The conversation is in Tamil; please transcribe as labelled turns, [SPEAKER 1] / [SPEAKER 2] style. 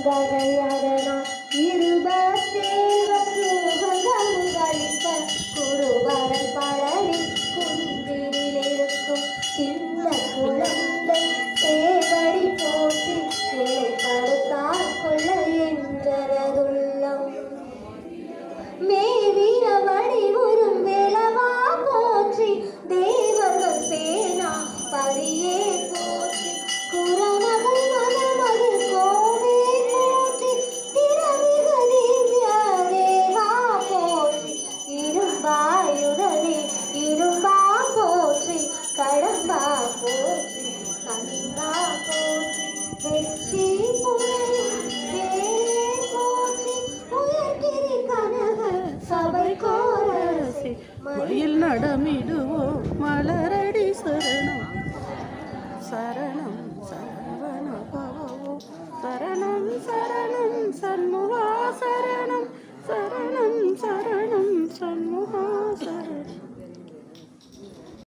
[SPEAKER 1] வகையரணா இருபத்தேவருகளிப்ப குருவரன் பலரின் குந்திரில் இருக்கும் சின்ன குழந்தை சேவடி போற்றி நிலைப்படுத்தார் கொள்ள என்றதுள்ளம் மேவிய வடிவுறும் வேளவா போற்றி தேவர்கள் சேனா பரியே போற்றி குரமகள் மனமகள் கோவே போற்றி திரமிக திவ்ய தேவா போற்றி இரும்பாயுதனே இரும்பா போற்றி கடம்பா போற்றி கந்தா போற்றி வெற்றி புனையும் வேலே போற்றி உயர்கிரி கனக சபை கோரசை
[SPEAKER 2] மயில் நடமிடு